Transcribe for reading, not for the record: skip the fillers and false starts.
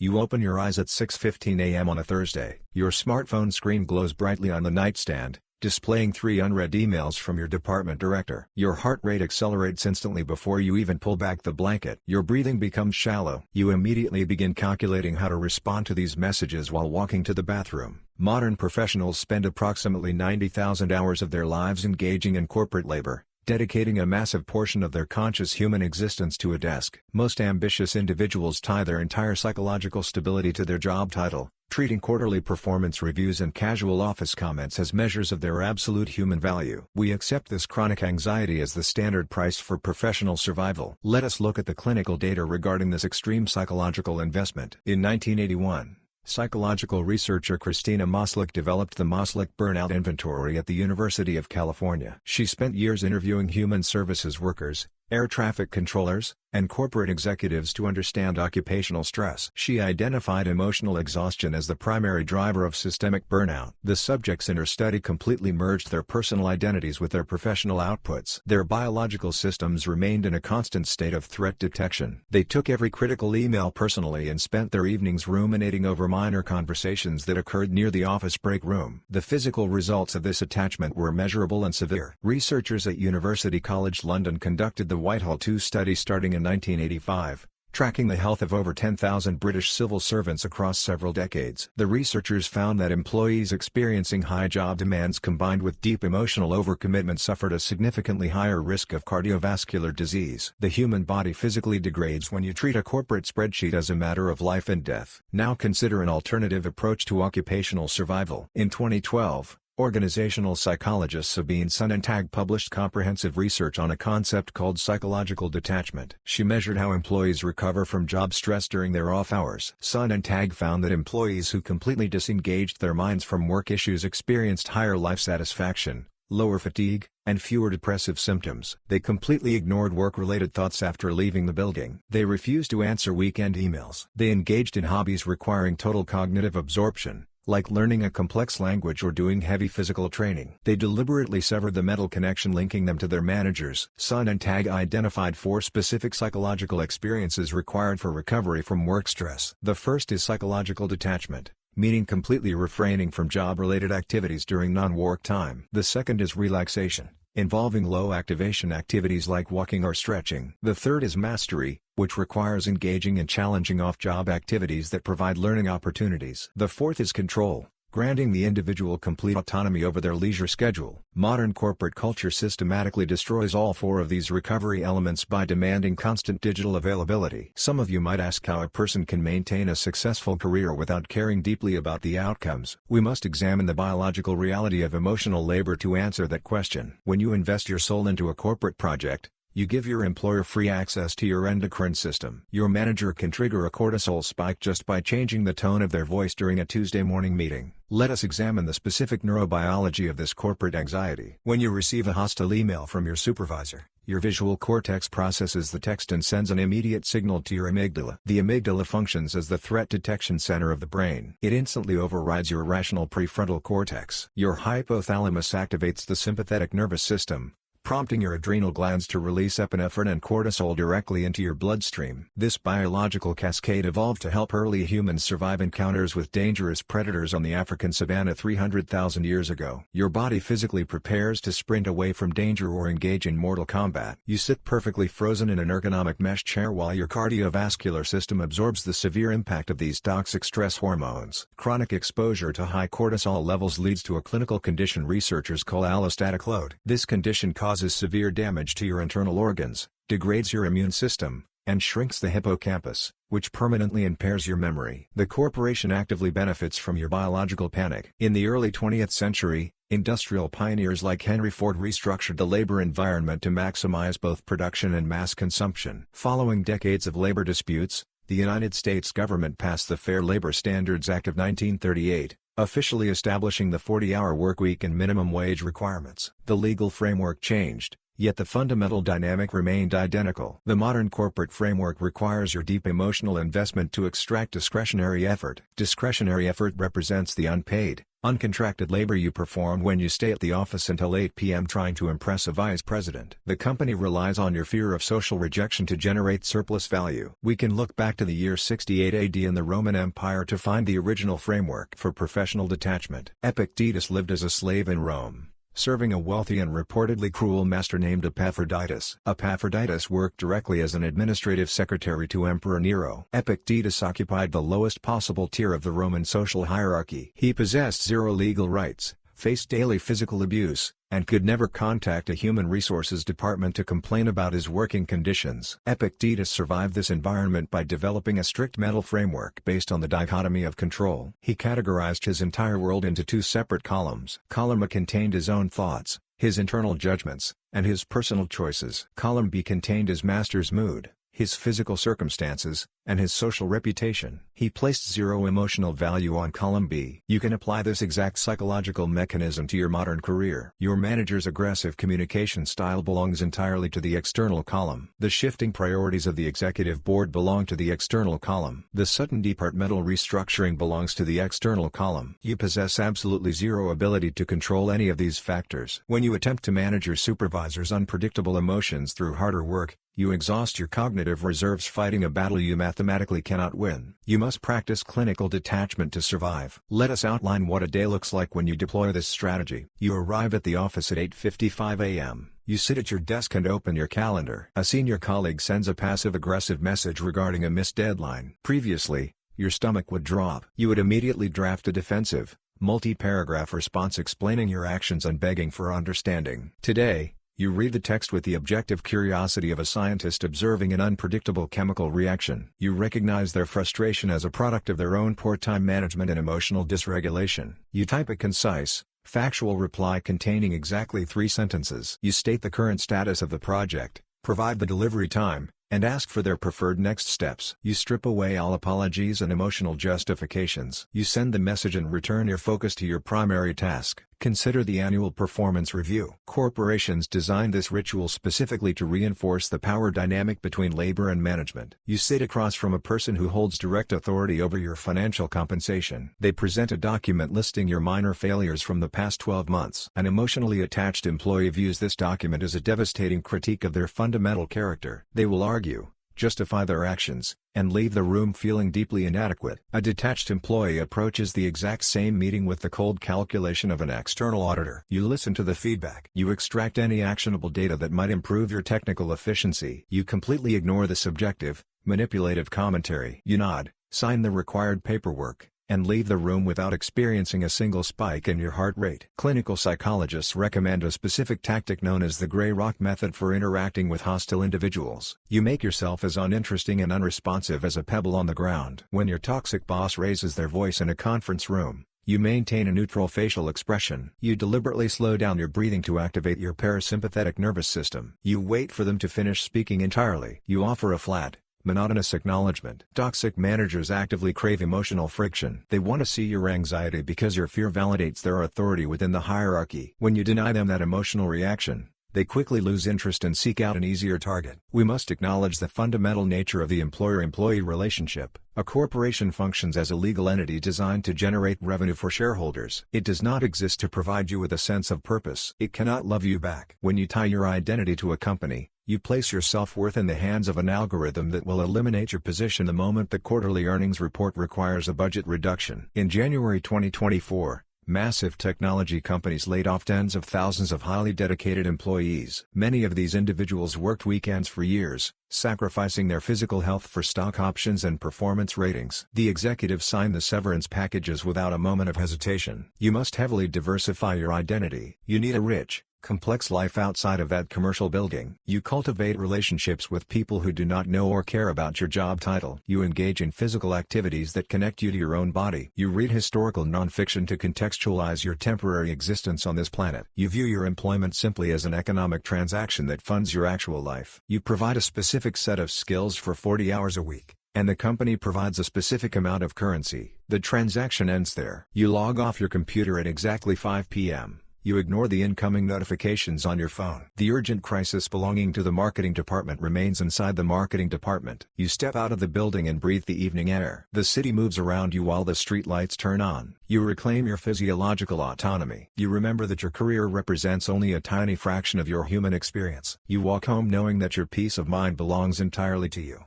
You open your eyes at 6:15 a.m. on a Thursday. Your smartphone screen glows brightly on the nightstand, displaying 3 unread emails from your department director. Your heart rate accelerates instantly before you even pull back the blanket. Your breathing becomes shallow. You immediately begin calculating how to respond to these messages while walking to the bathroom. Modern professionals spend approximately 90,000 hours of their lives engaging in corporate labor, dedicating a massive portion of their conscious human existence to a desk. Most ambitious individuals tie their entire psychological stability to their job title, treating quarterly performance reviews and casual office comments as measures of their absolute human value. We accept this chronic anxiety as the standard price for professional survival. Let us look at the clinical data regarding this extreme psychological investment. In 1981, psychological researcher Christina Maslach developed the Maslach Burnout Inventory at the University of California. She spent years interviewing human services workers, air traffic controllers, and corporate executives to understand occupational stress. She identified emotional exhaustion as the primary driver of systemic burnout. The subjects in her study completely merged their personal identities with their professional outputs. Their biological systems remained in a constant state of threat detection. They took every critical email personally and spent their evenings ruminating over minor conversations that occurred near the office break room. The physical results of this attachment were measurable and severe. Researchers at University College London conducted the Whitehall 2 study starting in 1985, tracking the health of over 10,000 British civil servants across several decades. The researchers found that employees experiencing high job demands combined with deep emotional overcommitment suffered a significantly higher risk of cardiovascular disease. The human body physically degrades when you treat a corporate spreadsheet as a matter of life and death. Now consider an alternative approach to occupational survival. In 2012, organizational psychologist Sabine Sonnentag published comprehensive research on a concept called psychological detachment. She measured how employees recover from job stress during their off hours. Sonnentag found that employees who completely disengaged their minds from work issues experienced higher life satisfaction, lower fatigue, and fewer depressive symptoms. They completely ignored work-related thoughts after leaving the building. They refused to answer weekend emails. They engaged in hobbies requiring total cognitive absorption, like learning a complex language or doing heavy physical training. They deliberately severed the mental connection linking them to their managers. Sonnentag identified 4 specific psychological experiences required for recovery from work stress. The first is psychological detachment, meaning completely refraining from job-related activities during non-work time. The second is relaxation, involving low-activation activities like walking or stretching. The third is mastery, which requires engaging in challenging off-job activities that provide learning opportunities. The fourth is control, granting the individual complete autonomy over their leisure schedule. Modern corporate culture systematically destroys all 4 of these recovery elements by demanding constant digital availability. Some of you might ask how a person can maintain a successful career without caring deeply about the outcomes. We must examine the biological reality of emotional labor to answer that question. When you invest your soul into a corporate project, you give your employer free access to your endocrine system. Your manager can trigger a cortisol spike just by changing the tone of their voice during a Tuesday morning meeting. Let us examine the specific neurobiology of this corporate anxiety. When you receive a hostile email from your supervisor, your visual cortex processes the text and sends an immediate signal to your amygdala. The amygdala functions as the threat detection center of the brain. It instantly overrides your rational prefrontal cortex. Your hypothalamus activates the sympathetic nervous system, prompting your adrenal glands to release epinephrine and cortisol directly into your bloodstream. This biological cascade evolved to help early humans survive encounters with dangerous predators on the African savanna 300,000 years ago. Your body physically prepares to sprint away from danger or engage in mortal combat. You sit perfectly frozen in an ergonomic mesh chair while your cardiovascular system absorbs the severe impact of these toxic stress hormones. Chronic exposure to high cortisol levels leads to a clinical condition researchers call allostatic load. This condition causes severe damage to your internal organs, degrades your immune system, and shrinks the hippocampus, which permanently impairs your memory. The corporation actively benefits from your biological panic. In the early 20th century, industrial pioneers like Henry Ford restructured the labor environment to maximize both production and mass consumption. Following decades of labor disputes, the United States government passed the Fair Labor Standards Act of 1938, officially establishing the 40-hour workweek and minimum wage requirements. The legal framework changed, yet the fundamental dynamic remained identical. The modern corporate framework requires your deep emotional investment to extract discretionary effort. Discretionary effort represents the unpaid, Uncontracted labor you perform when you stay at the office until 8 p.m. trying to impress a vice president. The company relies on your fear of social rejection to generate surplus value. We can look back to the year 68 AD in the Roman Empire to find the original framework for professional detachment. Epictetus lived as a slave in Rome, serving a wealthy and reportedly cruel master named Epaphroditus. Epaphroditus worked directly as an administrative secretary to Emperor Nero. Epictetus occupied the lowest possible tier of the Roman social hierarchy. He possessed zero legal rights, faced daily physical abuse, and could never contact a human resources department to complain about his working conditions. Epictetus survived this environment by developing a strict mental framework based on the dichotomy of control. He categorized his entire world into two separate columns. Column A contained his own thoughts, his internal judgments, and his personal choices. Column B contained his master's mood, his physical circumstances, and his social reputation. He placed zero emotional value on column B. You can apply this exact psychological mechanism to your modern career. Your manager's aggressive communication style belongs entirely to the external column. The shifting priorities of the executive board belong to the external column. The sudden departmental restructuring belongs to the external column. You possess absolutely zero ability to control any of these factors. When you attempt to manage your supervisor's unpredictable emotions through harder work, you exhaust your cognitive reserves fighting a battle you mathematically cannot win. You must practice clinical detachment to survive. Let us outline what a day looks like when you deploy this strategy. You arrive at the office at 8:55 a.m. You sit at your desk and open your calendar. A senior colleague sends a passive-aggressive message regarding a missed deadline. Previously, your stomach would drop. You would immediately draft a defensive, multi-paragraph response explaining your actions and begging for understanding. Today, you read the text with the objective curiosity of a scientist observing an unpredictable chemical reaction. You recognize their frustration as a product of their own poor time management and emotional dysregulation. You type a concise, factual reply containing exactly 3 sentences. You state the current status of the project, provide the delivery time, and ask for their preferred next steps. You strip away all apologies and emotional justifications. You send the message and return your focus to your primary task. Consider the annual performance review. Corporations designed this ritual specifically to reinforce the power dynamic between labor and management. You sit across from a person who holds direct authority over your financial compensation. They present a document listing your minor failures from the past 12 months. An emotionally attached employee views this document as a devastating critique of their fundamental character. They will argue, justify their actions, and leave the room feeling deeply inadequate. A detached employee approaches the exact same meeting with the cold calculation of an external auditor. You listen to the feedback. You extract any actionable data that might improve your technical efficiency. You completely ignore the subjective, manipulative commentary. You nod, sign the required paperwork, and leave the room without experiencing a single spike in your heart rate. Clinical psychologists recommend a specific tactic known as the gray rock method for interacting with hostile individuals. You make yourself as uninteresting and unresponsive as a pebble on the ground. When your toxic boss raises their voice in a conference room, you maintain a neutral facial expression. You deliberately slow down your breathing to activate your parasympathetic nervous system. You wait for them to finish speaking entirely. You offer a flat, monotonous acknowledgement. Toxic managers actively crave emotional friction. They want to see your anxiety because your fear validates their authority within the hierarchy. When you deny them that emotional reaction, they quickly lose interest and seek out an easier target. We must acknowledge the fundamental nature of the employer-employee relationship. A corporation functions as a legal entity designed to generate revenue for shareholders. It does not exist to provide you with a sense of purpose. It cannot love you back. When you tie your identity to a company, you place your self-worth in the hands of an algorithm that will eliminate your position the moment the quarterly earnings report requires a budget reduction. In January 2024, massive technology companies laid off tens of thousands of highly dedicated employees. Many of these individuals worked weekends for years, sacrificing their physical health for stock options and performance ratings. The executives signed the severance packages without a moment of hesitation. You must heavily diversify your identity. You need a rich, complex life outside of that commercial building. You cultivate relationships with people who do not know or care about your job title. You engage in physical activities that connect you to your own body. You read historical nonfiction to contextualize your temporary existence on this planet. You view your employment simply as an economic transaction that funds your actual life. You provide a specific set of skills for 40 hours a week, and the company provides a specific amount of currency. The transaction ends there. You log off your computer at exactly 5 p.m. You ignore the incoming notifications on your phone. The urgent crisis belonging to the marketing department remains inside the marketing department. You step out of the building and breathe the evening air. The city moves around you while the street lights turn on. You reclaim your physiological autonomy. You remember that your career represents only a tiny fraction of your human experience. You walk home knowing that your peace of mind belongs entirely to you.